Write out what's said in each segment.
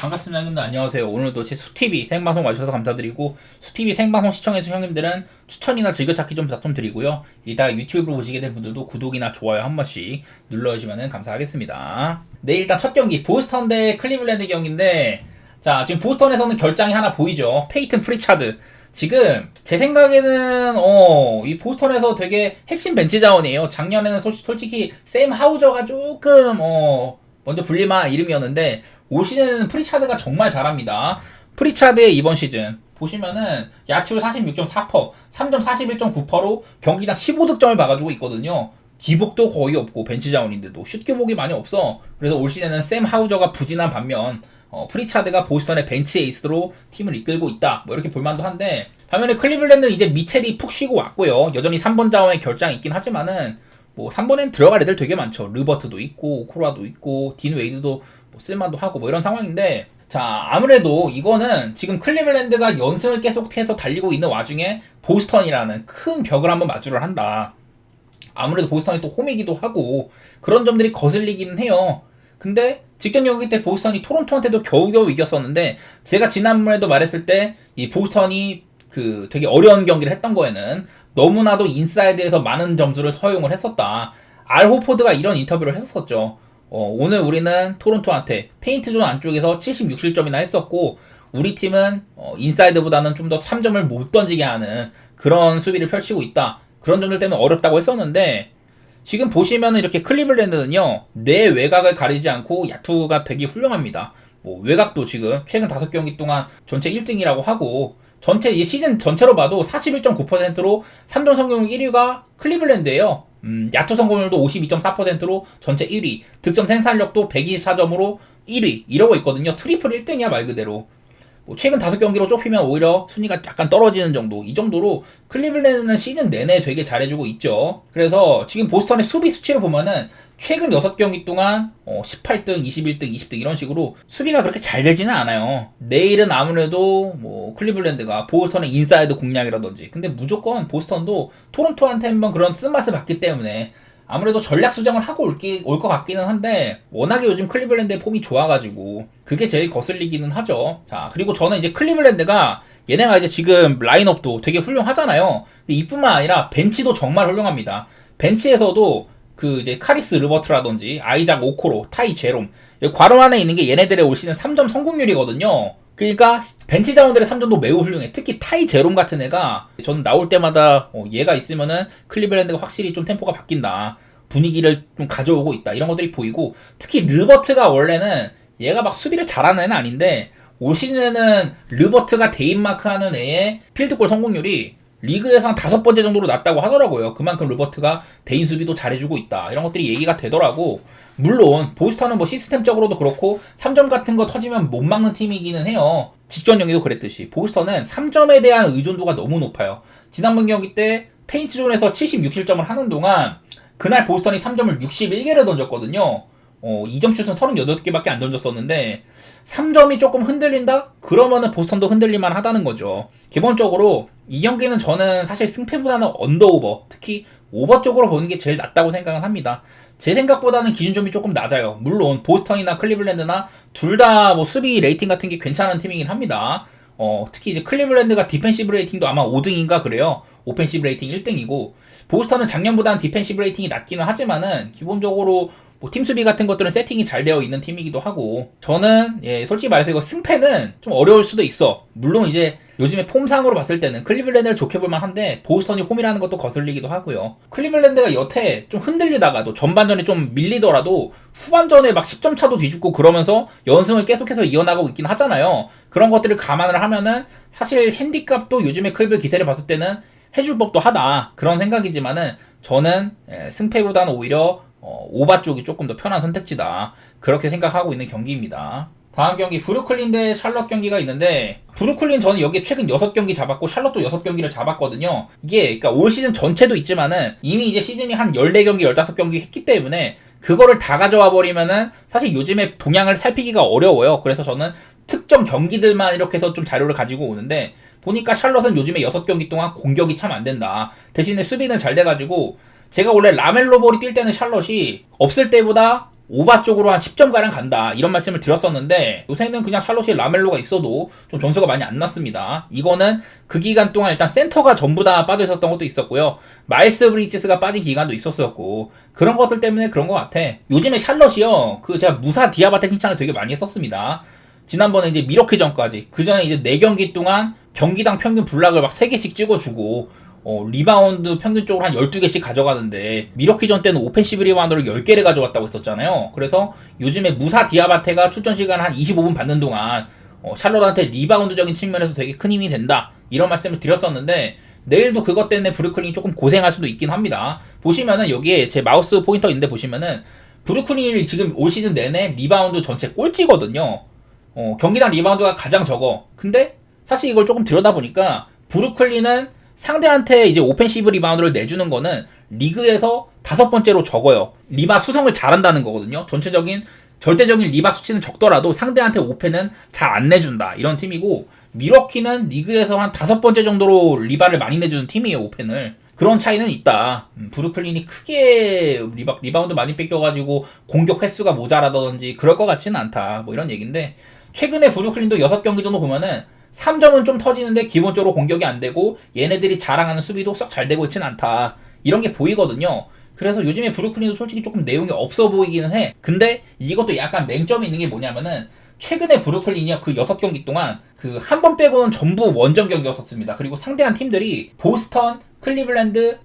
반갑습니다 형님들, 안녕하세요. 오늘도 제 수TV 생방송 와주셔서 감사드리고, 수TV 생방송 시청해주신 형님들은 추천이나 즐겨찾기 좀 부탁 좀 드리고요. 이따 유튜브로 보시게 된 분들도 구독이나 좋아요 한 번씩 눌러주시면 감사하겠습니다. 네, 일단 첫 경기 보스턴 대 클리블랜드 경기인데, 자, 지금 보스턴에서는 결장이 하나 보이죠. 페이튼 프리차드. 지금 제 생각에는 이 보스턴에서 되게 핵심 벤치 자원이에요. 작년에는 솔직히 샘 하우저가 조금 먼저 불릴만한 이름이었는데, 올 시즌에는 프리차드가 정말 잘합니다. 프리차드의 이번 시즌 보시면은 야투 46.4%, 3점 41.9%로 경기당 15득점을 봐가지고 있거든요. 기복도 거의 없고 벤치 자원인데도 슛 규모이 많이 없어. 그래서 올 시즌에는 샘 하우저가 부진한 반면 프리차드가 보스턴의 벤치 에이스로 팀을 이끌고 있다, 뭐 이렇게 볼만도 한데, 반면에 클리블랜드는 이제 미첼이 푹 쉬고 왔고요. 여전히 3번 자원의 결장이 있긴 하지만은 뭐 3번엔 들어갈 애들 되게 많죠. 르버트도 있고 코라도 있고 딘 웨이드도 뭐 쓸만도 하고 뭐 이런 상황인데, 자, 아무래도 이거는 지금 클리블랜드가 연승을 계속해서 달리고 있는 와중에 보스턴이라는 큰 벽을 한번 마주를 한다. 아무래도 보스턴이 또 홈이기도 하고 그런 점들이 거슬리기는 해요. 근데 직전 경기 때 보스턴이 토론토한테도 겨우겨우 이겼었는데, 제가 지난번에도 말했을 때 이 보스턴이 그 되게 어려운 경기를 했던 거에는 너무나도 인사이드에서 많은 점수를 허용을 했었다. 알 호포드가 이런 인터뷰를 했었죠. 오늘 우리는 토론토한테 페인트존 안쪽에서 76실점이나 했었고, 우리 팀은 인사이드보다는 좀 더 3점을 못 던지게 하는 그런 수비를 펼치고 있다. 그런 점들 때문에 어렵다고 했었는데, 지금 보시면은 이렇게 클리블랜드는요, 내 외곽을 가리지 않고 야투가 되게 훌륭합니다. 뭐 외곽도 지금 최근 5경기 동안 전체 1등이라고 하고, 전체 이 시즌 전체로 봐도 41.9%로 3점 성공률 1위가 클리블랜드예요. 야투 성공률도 52.4%로 전체 1위, 득점 생산력도 124점으로 1위 이러고 있거든요. 트리플 1등이야 말 그대로. 뭐 최근 5경기로 좁히면 오히려 순위가 약간 떨어지는 정도, 이 정도로 클리블랜드는 시즌 내내 되게 잘해주고 있죠. 그래서 지금 보스턴의 수비 수치를 보면은 최근 6경기 동안 18등, 21등, 20등 이런 식으로 수비가 그렇게 잘 되지는 않아요. 내일은 아무래도 뭐 클리블랜드가 보스턴의 인사이드 공략이라든지, 근데 무조건 보스턴도 토론토한테 한번 그런 쓴맛을 봤기 때문에 아무래도 전략 수정을 하고 올 것 같기는 한데, 워낙에 요즘 클리블랜드의 폼이 좋아가지고 그게 제일 거슬리기는 하죠. 자, 그리고 저는 이제 클리블랜드가 얘네가 이제 지금 라인업도 되게 훌륭하잖아요. 근데 이뿐만 아니라 벤치도 정말 훌륭합니다. 벤치에서도 그 이제 카리스 르버트라든지 아이작 오코로, 타이 제롬, 여기 괄호 안에 있는 게 얘네들의 올 시즌 3점 성공률이거든요. 그러니까 벤치 자원들의 3점도 매우 훌륭해. 특히 타이 제롬 같은 애가 저는 나올 때마다 얘가 있으면은 클리블랜드가 확실히 좀 템포가 바뀐다, 분위기를 좀 가져오고 있다, 이런 것들이 보이고, 특히 르버트가 원래는 얘가 막 수비를 잘하는 애는 아닌데 올 시즌에는 르버트가 데인마크하는 애의 필드골 성공률이 리그에서 한 5번째 정도로 낮다고 하더라고요. 그만큼 르버트가 대인 수비도 잘해주고 있다, 이런 것들이 얘기가 되더라고. 물론 보스턴은 뭐 시스템적으로도 그렇고 3점 같은 거 터지면 못 막는 팀이기는 해요. 직전 경기도 그랬듯이 보스턴은 3점에 대한 의존도가 너무 높아요. 지난번 경기 때 페인트존에서 76실점을 하는 동안 그날 보스턴이 3점을 61개를 던졌거든요. 2점 슛은 38개밖에 안 던졌었는데 3점이 조금 흔들린다? 그러면은 보스턴도 흔들릴만 하다는 거죠. 기본적으로 이 경기는 저는 사실 승패보다는 언더오버, 특히 오버 쪽으로 보는 게 제일 낫다고 생각은 합니다. 제 생각보다는 기준점이 조금 낮아요. 물론 보스턴이나 클리블랜드나 둘 다 뭐 수비 레이팅 같은 게 괜찮은 팀이긴 합니다. 특히 이제 클리블랜드가 디펜시브 레이팅도 아마 5등인가 그래요. 오펜시브 레이팅 1등이고, 보스턴은 작년보다는 디펜시브 레이팅이 낮기는 하지만은 기본적으로 뭐 팀 수비 같은 것들은 세팅이 잘 되어 있는 팀이기도 하고, 저는 솔직히 말해서 이거 승패는 좀 어려울 수도 있어. 물론 이제 요즘에 폼상으로 봤을 때는 클리블랜드를 좋게 볼만 한데 보스턴이 홈이라는 것도 거슬리기도 하고요. 클리블랜드가 여태 좀 흔들리다가도 전반전에 좀 밀리더라도 후반전에 막 10점 차도 뒤집고 그러면서 연승을 계속해서 이어나가고 있긴 하잖아요. 그런 것들을 감안을 하면은 사실 핸디값도 요즘에 클블 기세를 봤을 때는 해줄 법도 하다, 그런 생각이지만은 저는 승패보다는 오히려 오바 쪽이 조금 더 편한 선택지다, 그렇게 생각하고 있는 경기입니다. 다음 경기 브루클린 대 샬럿 경기가 있는데, 브루클린 저는 여기 최근 6경기 잡았고 샬럿도 6경기를 잡았거든요. 이게 그러니까 올 시즌 전체도 있지만은 이미 이제 시즌이 한 14경기 15경기 했기 때문에 그거를 다 가져와 버리면은 사실 요즘에 동향을 살피기가 어려워요. 그래서 저는 특정 경기들만 이렇게 해서 좀 자료를 가지고 오는데, 보니까 샬럿은 요즘에 6경기 동안 공격이 참 안 된다, 대신에 수비는 잘 돼가지고, 제가 원래 라멜로 볼이 뛸 때는 샬럿이 없을 때보다 오바 쪽으로 한 10점가량 간다 이런 말씀을 드렸었는데 요새는 그냥 샬롯이 라멜로가 있어도 좀 점수가 많이 안 났습니다. 이거는 그 기간 동안 일단 센터가 전부 다 빠져 있었던 것도 있었고요. 마일스 브리지스가 빠진 기간도 있었었고 그런 것들 때문에 그런 것 같아. 요즘에 샬롯이요 제가 무사 디아바테 칭찬을 되게 많이 했었습니다. 지난번에 이제 미러키 전까지 그 전에 이제 4경기 동안 경기당 평균 블락을 막 3개씩 찍어주고 리바운드 평균적으로 한 12개씩 가져가는데 미러키전 때는 오펜시브 리바운드를 10개를 가져왔다고 했었잖아요. 그래서 요즘에 무사 디아바테가 출전 시간 한 25분 받는 동안 샬롯한테 리바운드적인 측면에서 되게 큰 힘이 된다 이런 말씀을 드렸었는데 내일도 그것 때문에 브루클린이 조금 고생할 수도 있긴 합니다. 보시면은 여기에 제 마우스 포인터 있는데 보시면은 브루클린이 지금 올 시즌 내내 리바운드 전체 꼴찌거든요. 경기당 리바운드가 가장 적어. 근데 사실 이걸 조금 들여다보니까 브루클린은 상대한테 이제 오펜시브 리바운드를 내주는 거는 리그에서 5번째로 적어요. 리바 수성을 잘한다는 거거든요. 절대적인 리바 수치는 적더라도 상대한테 오펜은 잘 안 내준다. 이런 팀이고, 미러키는 리그에서 한 5번째 정도로 리바를 많이 내주는 팀이에요, 오펜을. 그런 차이는 있다. 브루클린이 크게 리바운드 많이 뺏겨가지고 공격 횟수가 모자라다든지 그럴 것 같지는 않다. 뭐 이런 얘기인데, 최근에 브루클린도 6경기 정도 보면은 3점은 좀 터지는데 기본적으로 공격이 안 되고 얘네들이 자랑하는 수비도 썩 잘 되고 있지는 않다. 이런 게 보이거든요. 그래서 요즘에 브루클린도 솔직히 조금 내용이 없어 보이기는 해. 근데 이것도 약간 맹점이 있는 게 뭐냐면은 최근에 브루클린이 그 6경기 동안 그 한 번 빼고는 전부 원정 경기였었습니다. 그리고 상대한 팀들이 보스턴, 클리블랜드,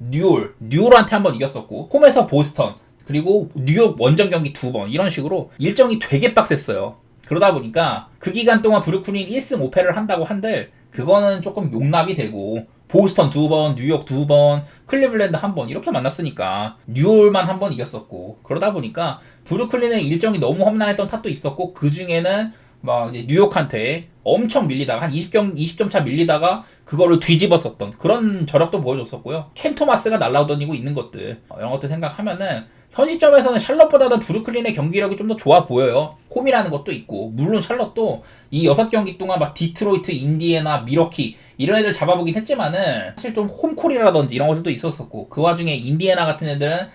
뉴올한테 한 번 이겼었고 홈에서 보스턴, 그리고 뉴욕 원정 경기 2번 이런 식으로 일정이 되게 빡셌어요. 그러다 보니까 그 기간 동안 브루클린 1승 5패를 한다고 한들 그거는 조금 용납이 되고 보스턴 2번, 뉴욕 2번, 클리블랜드 1번 이렇게 만났으니까 뉴올만 1번 이겼었고 그러다 보니까 브루클린의 일정이 너무 험난했던 탓도 있었고 그 중에는 막 이제 뉴욕한테 엄청 밀리다가 한 20점 차 밀리다가 그거를 뒤집었었던 그런 저력도 보여줬었고요. 켄 토마스가 날라오더니고 있는 것들 이런 것들 생각하면은 현 시점에서는 샬럿보다는 브루클린의 경기력이 좀 더 좋아 보여요. 홈이라는 것도 있고 물론 샬럿도 이 6경기 동안 막 디트로이트, 인디애나, 미러키 이런 애들 잡아보긴 했지만은 사실 좀 홈콜이라든지 이런 것들도 있었었고 그 와중에 인디애나 같은 애들은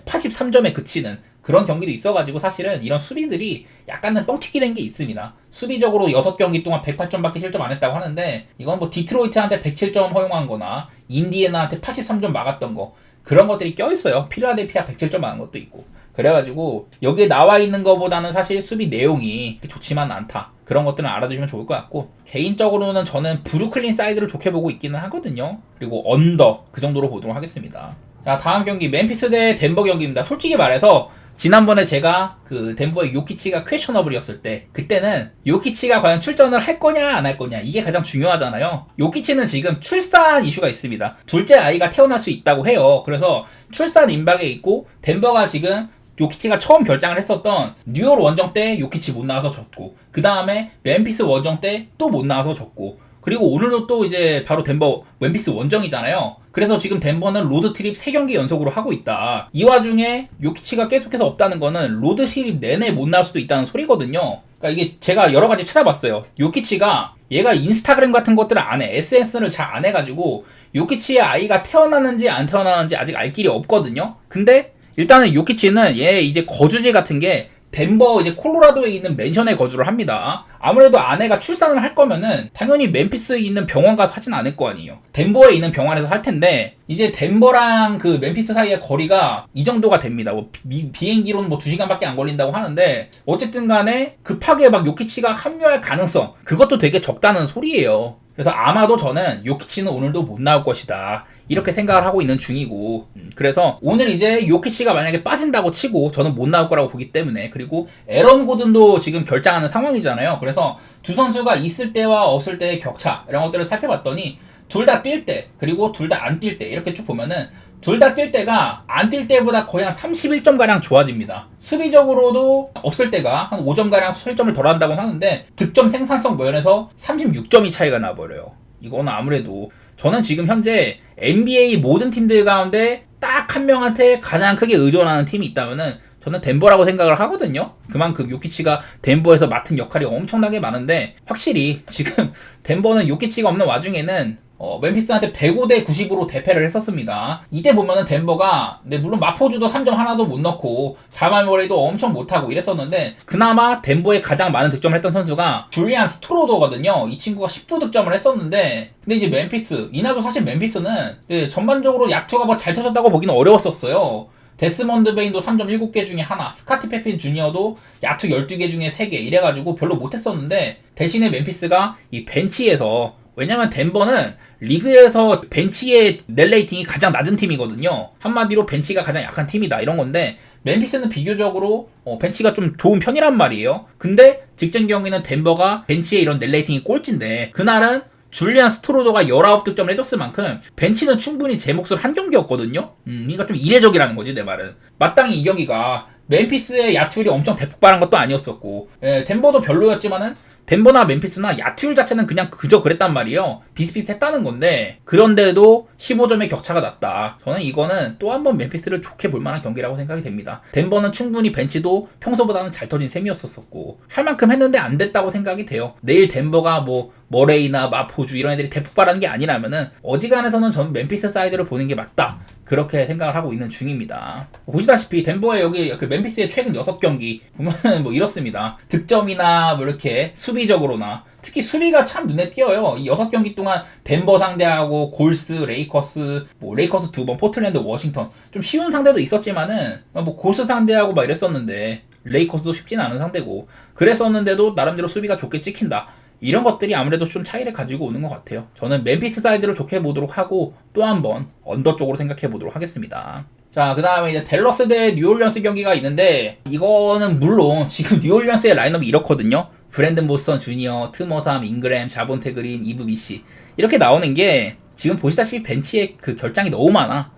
83점에 그치는 그런 경기도 있어가지고 사실은 이런 수비들이 약간은 뻥튀기 된 게 있습니다. 수비적으로 6경기 동안 108점밖에 실점 안 했다고 하는데 이건 뭐 디트로이트한테 107점 허용한 거나 인디애나한테 83점 막았던 거 그런 것들이 껴있어요. 필라델피아 107점 막은 것도 있고 그래가지고 여기에 나와 있는 것보다는 사실 수비 내용이 좋지만 않다. 그런 것들은 알아두시면 좋을 것 같고 개인적으로는 저는 브루클린 사이드를 좋게 보고 있기는 하거든요. 그리고 언더 그 정도로 보도록 하겠습니다. 자, 다음 경기 멤피스 대 덴버 경기입니다. 솔직히 말해서 지난번에 제가 그 덴버의 요키치가 퀘셔너블이었을 때 그때는 요키치가 과연 출전을 할 거냐 안 할 거냐 이게 가장 중요하잖아요. 요키치는 지금 출산 이슈가 있습니다. 둘째 아이가 태어날 수 있다고 해요. 그래서 출산 임박에 있고 덴버가 지금 요키치가 처음 결장을 했었던 뉴욕 원정 때 요키치 못 나와서 졌고 그 다음에 멤피스 원정 때 또 못 나와서 졌고 그리고 오늘도 또 이제 바로 덴버 멤피스 원정이잖아요. 그래서 지금 덴버는 로드트립 3경기 연속으로 하고 있다. 이 와중에 요키치가 계속해서 없다는 거는 로드트립 내내 못 나올 수도 있다는 소리거든요. 그러니까 이게 제가 여러 가지 찾아봤어요. 요키치가 얘가 인스타그램 같은 것들을 안 해. SNS를 잘 안 해가지고 요키치의 아이가 태어나는지 안 태어나는지 아직 알 길이 없거든요. 근데 일단은 요키치는 얘 이제 거주지 같은 게 덴버 이제 콜로라도에 있는 맨션에 거주를 합니다. 아무래도 아내가 출산을 할 거면은 당연히 멤피스에 있는 병원 가서 하진 않을 거 아니에요. 덴버에 있는 병원에서 할 텐데 이제 덴버랑 그 멤피스 사이의 거리가 이 정도가 됩니다. 뭐 비행기로는 뭐 2시간밖에 안 걸린다고 하는데 어쨌든 간에 급하게 막 요키치가 합류할 가능성 그것도 되게 적다는 소리예요. 그래서 아마도 저는 요키치는 오늘도 못 나올 것이다 이렇게 생각을 하고 있는 중이고 그래서 오늘 이제 요키치가 만약에 빠진다고 치고 저는 못 나올 거라고 보기 때문에 그리고 에런 고든도 지금 결장하는 상황이잖아요. 그래서 두 선수가 있을 때와 없을 때의 격차 이런 것들을 살펴봤더니 둘 다 뛸 때 그리고 둘 다 안 뛸 때 이렇게 쭉 보면은 둘 다 뛸 때가 안 뛸 때보다 거의 한 31점가량 좋아집니다. 수비적으로도 없을 때가 한 5점가량 실점을 덜 한다고 하는데 득점 생산성 면에서 36점이 차이가 나버려요. 이거는 아무래도 저는 지금 현재 NBA 모든 팀들 가운데 딱 한 명한테 가장 크게 의존하는 팀이 있다면은 저는 덴버라고 생각을 하거든요. 그만큼 요키치가 덴버에서 맡은 역할이 엄청나게 많은데 확실히 지금 덴버는 요키치가 없는 와중에는 멤피스한테 105대 90으로 대패를 했었습니다. 이때 보면은 덴버가 물론 마포주도 3점 하나도 못 넣고 자말 머레이도 엄청 못하고 이랬었는데 그나마 덴버에 가장 많은 득점을 했던 선수가 줄리안 스트로더거든요. 이 친구가 19득점을 했었는데 근데 이제 멤피스 이나도 사실 멤피스는 전반적으로 야투가 뭐 잘 터졌다고 보기는 어려웠었어요. 데스먼드 베인도 3점 7개 중에 하나, 스카티 페핀 주니어도 야투 12개 중에 3개 이래가지고 별로 못했었는데 대신에 멤피스가 이 벤치에서 왜냐면 덴버는 리그에서 벤치의 넷 레이팅이 가장 낮은 팀이거든요. 한마디로 벤치가 가장 약한 팀이다 이런 건데 멤피스는 비교적으로 벤치가 좀 좋은 편이란 말이에요. 근데 직전 경기는 덴버가 벤치의 이런 넷 레이팅이 꼴찌인데 그날은 줄리안 스트로더가 19득점을 해줬을 만큼 벤치는 충분히 제 몫을 한 경기였거든요. 그러니까 좀 이례적이라는 거지 내 말은. 마땅히 이 경기가 멤피스의 야투율이 엄청 대폭발한 것도 아니었었고 덴버도 별로였지만은 덴버나 멤피스나 야투율 자체는 그냥 그저 그랬단 말이에요. 비슷비슷했다는 건데 그런데도 15점의 격차가 났다. 저는 이거는 또 한 번 멤피스를 좋게 볼 만한 경기라고 생각이 됩니다. 덴버는 충분히 벤치도 평소보다는 잘 터진 셈이었었고 할 만큼 했는데 안 됐다고 생각이 돼요. 내일 덴버가 뭐 머레이나 마포주 이런 애들이 대폭발하는 게 아니라면은 어지간해서는 저는 멤피스 사이드를 보는 게 맞다. 그렇게 생각을 하고 있는 중입니다. 보시다시피 덴버의 여기 그 멤피스의 최근 6경기 보면은 뭐 이렇습니다. 득점이나 뭐 이렇게 수비적으로나 특히 수비가 참 눈에 띄어요. 이 6경기 동안 덴버 상대하고 골스, 레이커스, 뭐 레이커스 2번, 포틀랜드, 워싱턴 좀 쉬운 상대도 있었지만은 뭐 골스 상대하고 막 이랬었는데 레이커스도 쉽지는 않은 상대고 그랬었는데도 나름대로 수비가 좋게 찍힌다. 이런 것들이 아무래도 좀 차이를 가지고 오는 것 같아요. 저는 멤피스 사이드를 좋게 보도록 하고 또 한번 언더 쪽으로 생각해 보도록 하겠습니다. 자, 그 다음에 이제 댈러스 대 뉴올리언스 경기가 있는데 이거는 물론 지금 뉴올리언스의 라인업이 이렇거든요. 브랜든 보스턴 주니어, 트머삼, 잉그램, 자본테 그린, 이브 미시 이렇게 나오는 게 지금 보시다시피 벤치에 그 결장이 너무 많아.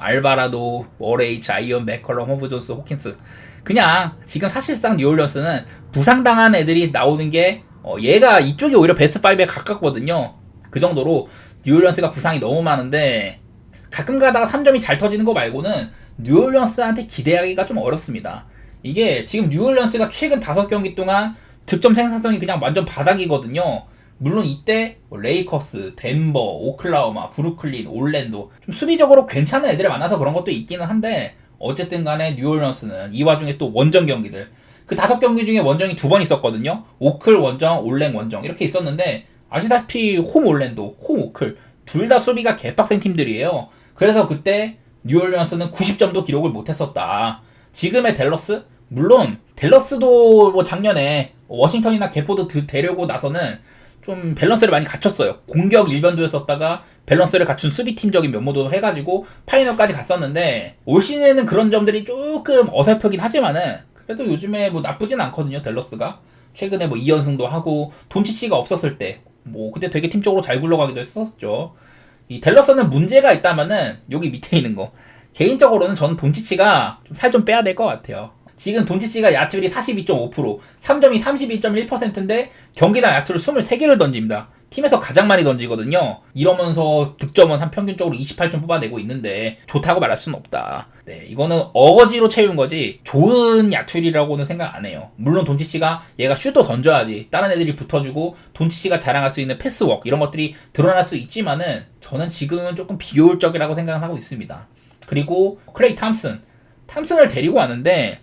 알바라도, 머레이, 자이언, 맥컬럼, 허브 존스, 호킨스 그냥 지금 사실상 뉴올리언스는 부상당한 애들이 나오는 게 얘가 이쪽이 오히려 베스트 5에 가깝거든요. 그 정도로 뉴올리언스가 부상이 너무 많은데 가끔 가다가 3점이 잘 터지는 거 말고는 뉴올리언스한테 기대하기가 좀 어렵습니다. 이게 지금 뉴올리언스가 최근 5경기 동안 득점 생산성이 그냥 완전 바닥이거든요. 물론 이때 레이커스, 덴버, 오클라호마, 브루클린, 올랜도 좀 수비적으로 괜찮은 애들을 만나서 그런 것도 있기는 한데 어쨌든 간에 뉴올리언스는 이 와중에 또 원정 경기들 그 5경기 중에 원정이 2번 있었거든요. 오클 원정, 올랭 원정 이렇게 있었는데 아시다시피 홈 올랜도, 홈 오클 둘 다 수비가 개빡센 팀들이에요. 그래서 그때 뉴올리언스는 90점도 기록을 못했었다. 지금의 댈러스? 물론 댈러스도 뭐 작년에 워싱턴이나 개포드 데려고 나서는 좀 밸런스를 많이 갖췄어요. 공격 일변도였었다가 밸런스를 갖춘 수비팀적인 면모도 해가지고 파이널까지 갔었는데 올 시즌에는 그런 점들이 조금 어설프긴 하지만은 그래도 요즘에 뭐 나쁘진 않거든요. 댈러스가 최근에 뭐 2연승도 하고 돈치치가 없었을 때 뭐 그때 되게 팀적으로 잘 굴러가기도 했었죠. 이 댈러스는 문제가 있다면은 여기 밑에 있는 거 개인적으로는 저는 돈치치가 좀 살 좀 빼야 될 것 같아요. 지금 돈치치가 야투율이 42.5%, 3점이 32.1%인데 경기당 야투를 23개를 던집니다. 팀에서 가장 많이 던지거든요. 이러면서 득점은 한 평균적으로 28점 뽑아내고 있는데 좋다고 말할 수는 없다. 네, 이거는 어거지로 채운 거지 좋은 야투율이라고는 생각 안 해요. 물론 돈치치가 얘가 슛도 던져야지 다른 애들이 붙어주고 돈치치가 자랑할 수 있는 패스워크 이런 것들이 드러날 수 있지만은 저는 지금은 조금 비효율적이라고 생각을 하고 있습니다. 그리고 클레이 탐슨을 데리고 왔는데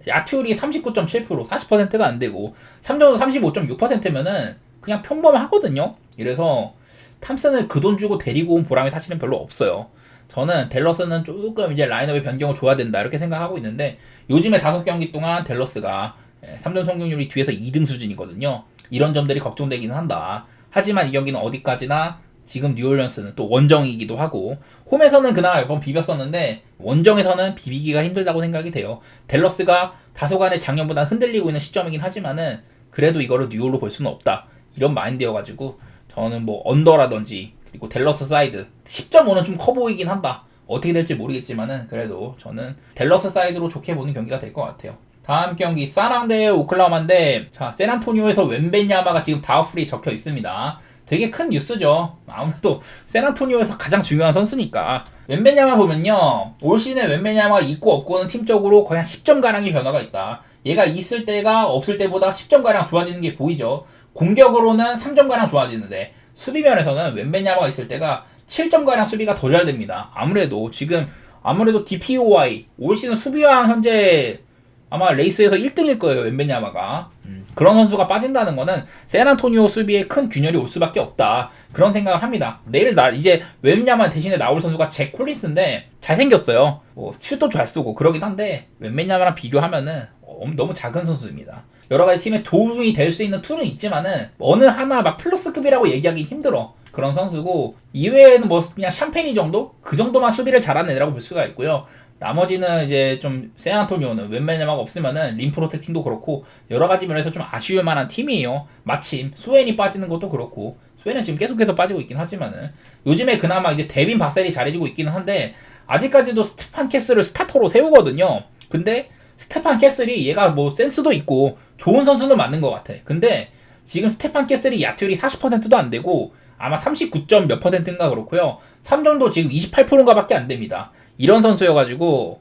야투율이 39.7%, 40%가 안 되고 3점도 35.6%면은 그냥 평범하거든요. 이래서 탐슨을 그 돈 주고 데리고 온 보람이 사실은 별로 없어요. 저는 댈러스는 조금 이제 라인업의 변경을 줘야 된다 이렇게 생각하고 있는데 요즘에 5경기 동안 댈러스가 3점 성공률이 뒤에서 2등 수준이거든요. 이런 점들이 걱정되기는 한다. 하지만 이 경기는 어디까지나 지금 뉴올리언스는 또 원정이기도 하고 홈에서는 그나마 몇 번 비볐었는데 원정에서는 비비기가 힘들다고 생각이 돼요. 댈러스가 다소간에 작년보다 흔들리고 있는 시점이긴 하지만은 그래도 이거를 뉴올로 볼 수는 없다. 이런 마인드여가지고 저는 뭐 언더라든지 그리고 댈러스 사이드 10.5는 좀 커 보이긴 한다. 어떻게 될지 모르겠지만은 그래도 저는 댈러스 사이드로 좋게 보는 경기가 될 것 같아요. 다음 경기 사랑 대 오클라호마인데 자 샌안토니오에서 웬벤야마가 지금 다우프리에 적혀 있습니다. 되게 큰 뉴스죠. 아무래도 샌안토니오에서 가장 중요한 선수니까. 웬벤야마 보면요. 올 시즌에 웬벤야마가 있고 없고는 팀적으로 거의 한 10점가량의 변화가 있다. 얘가 있을 때가 없을 때보다 10점가량 좋아지는 게 보이죠. 공격으로는 3점가량 좋아지는데 수비면에서는 웬벤야마가 있을 때가 7점가량 수비가 더 잘 됩니다. 아무래도 DPOY 올 시즌 수비왕 현재 아마 레이스에서 1등일 거예요. 웬벤야마가. 그런 선수가 빠진다는 거는 샌안토니오 수비에 큰 균열이 올 수밖에 없다. 그런 생각을 합니다. 이제 웬벤야마 대신에 나올 선수가 잭 콜린스인데 잘생겼어요. 슛도 잘 쏘고 그러긴 한데 웬벤야마랑 비교하면은 너무 작은 선수입니다. 여러 가지 팀에 도움이 될 수 있는 툴은 있지만은 어느 하나 막 플러스급이라고 얘기하기 힘들어. 그런 선수고 이외에는 뭐 그냥 샴페니 정도? 그 정도만 수비를 잘하는 애라고 볼 수가 있고요. 나머지는 이제 좀 샌안토니오는 웬벤야마가 없으면은 림 프로텍팅도 그렇고 여러 가지 면에서 좀 아쉬울 만한 팀이에요. 마침 소엔이 빠지는 것도 그렇고 소엔은 지금 계속해서 빠지고 있긴 하지만은 요즘에 그나마 이제 데빈 바셀이 잘해지고 있기는 한데 아직까지도 스테판 캐슬을 스타터로 세우거든요. 근데 스테판 캐슬이 얘가 뭐 센스도 있고 좋은 선수는 맞는 것 같아. 근데 지금 스테판 캐슬이 야투율이 40%도 안 되고 아마 39점 몇 %인가 그렇고요. 3점도 지금 28%인가 밖에 안 됩니다. 이런 선수여가지고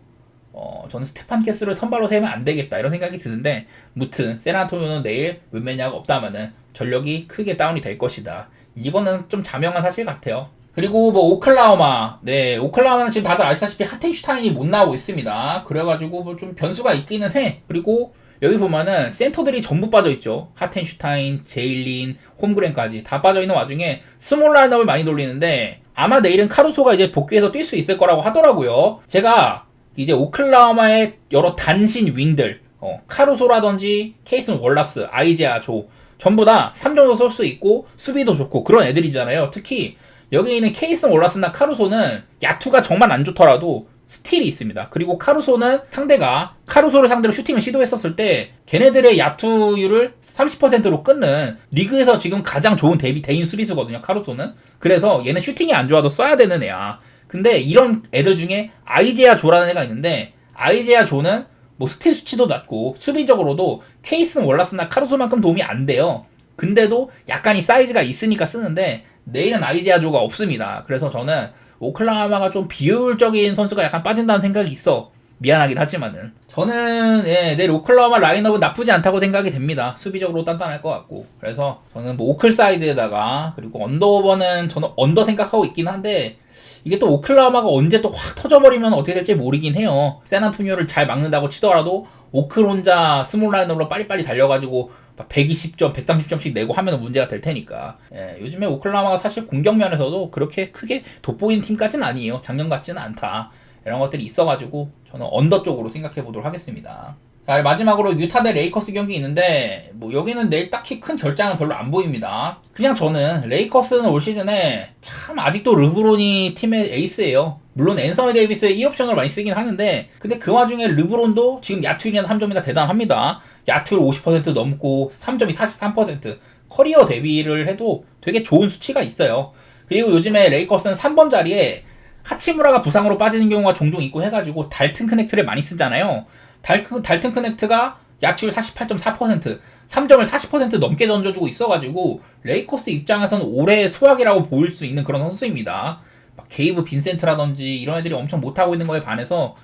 저는 스테판 캐슬을 선발로 세우면 안 되겠다 이런 생각이 드는데 무튼 샌안토니오는 내일 웬벤야마가 없다면은 전력이 크게 다운이 될 것이다. 이거는 좀 자명한 사실 같아요. 그리고 뭐 오클라호마, 네 오클라호마는 지금 다들 아시다시피 하텐슈타인이 못 나오고 있습니다. 그래가지고 뭐 좀 변수가 있기는 해. 그리고 여기 보면은 센터들이 전부 빠져있죠. 하텐슈타인, 제일린, 홈그랜까지 다 빠져있는 와중에 스몰 라인업을 많이 돌리는데 아마 내일은 카루소가 이제 복귀해서 뛸 수 있을 거라고 하더라고요. 제가 이제 오클라호마의 여러 단신 윙들 카루소라든지 케이슨 월락스, 아이제아 조 전부 다 3점도 쏠 수 있고 수비도 좋고 그런 애들이잖아요. 특히 여기 있는 케이슨 월락스나 카루소는 야투가 정말 안 좋더라도 스틸이 있습니다. 그리고 카루소는 상대가 카루소를 상대로 슈팅을 시도했었을 때 걔네들의 야투율을 30%로 끊는 리그에서 지금 가장 좋은 대인 수비수거든요. 카루소는. 그래서 얘는 슈팅이 안 좋아도 써야 되는 애야. 근데 이런 애들 중에 아이제아 조라는 애가 있는데 아이제아 조는 뭐 스틸 수치도 낮고 수비적으로도 케이슨 월라스나 카루소만큼 도움이 안 돼요. 근데도 약간 이 사이즈가 있으니까 쓰는데 내일은 아이제아 조가 없습니다. 그래서 저는 오클라호마가 좀 비효율적인 선수가 약간 빠진다는 생각이 있어. 미안하긴 하지만은 저는 내일 오클라호마 라인업은 나쁘지 않다고 생각이 됩니다. 수비적으로 단단할 것 같고 그래서 저는 뭐 오클 사이드에다가 그리고 언더오버는 저는 언더 생각하고 있긴 한데 이게 또 오클라호마가 언제 또 확 터져버리면 어떻게 될지 모르긴 해요. 샌안토니오를 잘 막는다고 치더라도 오클 혼자 스몰 라인업으로 빨리빨리 달려가지고 120점, 130점씩 내고 하면 문제가 될 테니까. 요즘에 오클라호마가 사실 공격면에서도 그렇게 크게 돋보이는 팀까지는 아니에요. 작년 같지는 않다. 이런 것들이 있어가지고 저는 언더 쪽으로 생각해 보도록 하겠습니다. 자, 마지막으로 유타 대 레이커스 경기 있는데 뭐 여기는 내일 딱히 큰 결장은 별로 안 보입니다. 그냥 저는 레이커스는 올 시즌에 참 아직도 르브론이 팀의 에이스예요. 물론 앤서니 데이비스의 1옵션을 많이 쓰긴 하는데 근데 그 와중에 르브론도 지금 야투율이나 3점이나 대단합니다. 야투율 50% 넘고 3점이 43%, 커리어 데뷔를 해도 되게 좋은 수치가 있어요. 그리고 요즘에 레이커스는 3번 자리에 하치무라가 부상으로 빠지는 경우가 종종 있고 해가지고 달튼 커넥트를 많이 쓰잖아요. 달튼 커넥트가 야투율 48.4%, 3점을 40% 넘게 던져주고 있어가지고 레이커스 입장에서는 올해의 수확이라고 보일 수 있는 그런 선수입니다. 막 게이브 빈센트라든지 이런 애들이 엄청 못하고 있는 거에 반해서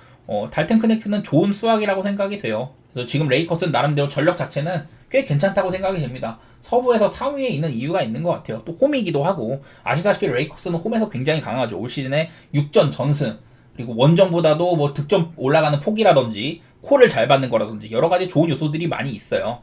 달튼 커넥트는 좋은 수확이라고 생각이 돼요. 그래서 지금 레이커스는 나름대로 전력 자체는 꽤 괜찮다고 생각이 됩니다. 서부에서 상위에 있는 이유가 있는 것 같아요. 또 홈이기도 하고 아시다시피 레이커스는 홈에서 굉장히 강하죠. 올 시즌에 6전 전승 그리고 원정보다도 뭐 득점 올라가는 폭이라든지 콜을 잘 받는 거라든지 여러 가지 좋은 요소들이 많이 있어요.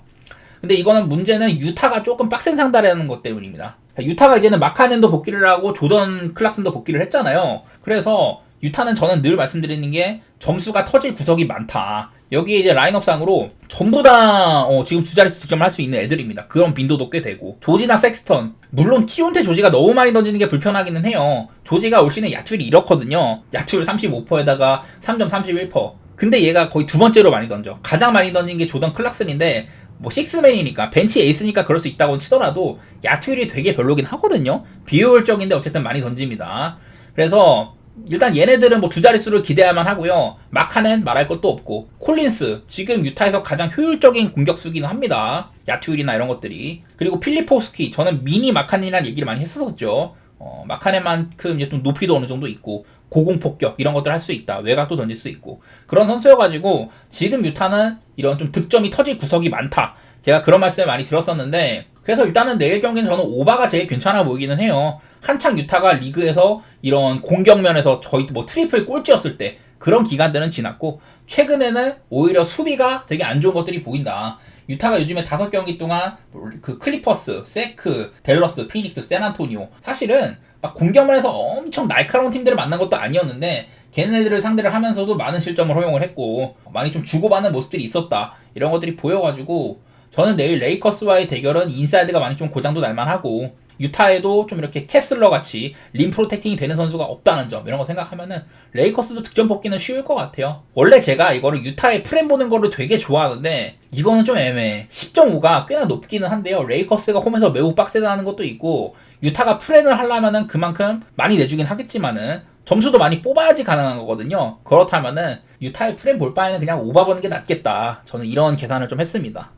근데 이거는 문제는 유타가 조금 빡센 상대라는 것 때문입니다. 유타가 이제는 마카넨도 복귀를 하고 조던 클락슨도 복귀를 했잖아요. 그래서 유타는 저는 늘 말씀드리는 게 점수가 터질 구석이 많다. 여기에 이제 라인업상으로 전부 다 지금 두 자릿수 득점을 할 수 있는 애들입니다. 그런 빈도도 꽤 되고 조지나 섹스턴 물론 키온테 조지가 너무 많이 던지는 게 불편하기는 해요. 조지가 올 시즌 야투율이 이렇거든요. 야투율 35%에다가 3점 31%. 근데 얘가 거의 두 번째로 많이 던져. 가장 많이 던진 게 조던 클락슨인데 뭐 식스맨이니까 벤치 에이스니까 그럴 수 있다고 치더라도 야투율이 되게 별로긴 하거든요. 비효율적인데 어쨌든 많이 던집니다. 그래서 일단 얘네들은 뭐 두 자릿수를 기대할만 하고요. 마카넨 말할 것도 없고 콜린스 지금 유타에서 가장 효율적인 공격수기는 합니다. 야투율이나 이런 것들이. 그리고 필리포스키 저는 미니 마카넨이라는 얘기를 많이 했었죠. 마카넨만큼 이제 좀 높이도 어느 정도 있고 고공폭격 이런 것들 할 수 있다. 외곽도 던질 수 있고 그런 선수여가지고 지금 유타는 이런 좀 득점이 터질 구석이 많다. 제가 그런 말씀을 많이 들었었는데, 그래서 일단은 내일 경기는 저는 오바가 제일 괜찮아 보이기는 해요. 한창 유타가 리그에서 이런 공격면에서 거의 뭐 트리플 꼴찌였을 때 그런 기간들은 지났고, 최근에는 오히려 수비가 되게 안 좋은 것들이 보인다. 유타가 요즘에 5경기 동안 그 클리퍼스, 세크, 댈러스, 피닉스, 샌안토니오, 사실은 막 공격면에서 엄청 날카로운 팀들을 만난 것도 아니었는데 걔네들을 상대를 하면서도 많은 실점을 허용을 했고 많이 좀 주고받는 모습들이 있었다. 이런 것들이 보여가지고 저는 내일 레이커스와의 대결은 인사이드가 많이 좀 고장도 날만하고, 유타에도 좀 이렇게 캐슬러 같이 림 프로텍팅이 되는 선수가 없다는 점, 이런 거 생각하면은 레이커스도 득점 뽑기는 쉬울 것 같아요. 원래 제가 이거를 유타의 프렘 보는 거를 되게 좋아하는데 이거는 좀 애매해. 10.5가 꽤나 높기는 한데요. 레이커스가 홈에서 매우 빡세다는 것도 있고, 유타가 프렌을 하려면은 그만큼 많이 내주긴 하겠지만은 점수도 많이 뽑아야지 가능한 거거든요. 그렇다면은 유타의 프렘 볼 바에는 그냥 오바 보는 게 낫겠다. 저는 이런 계산을 좀 했습니다.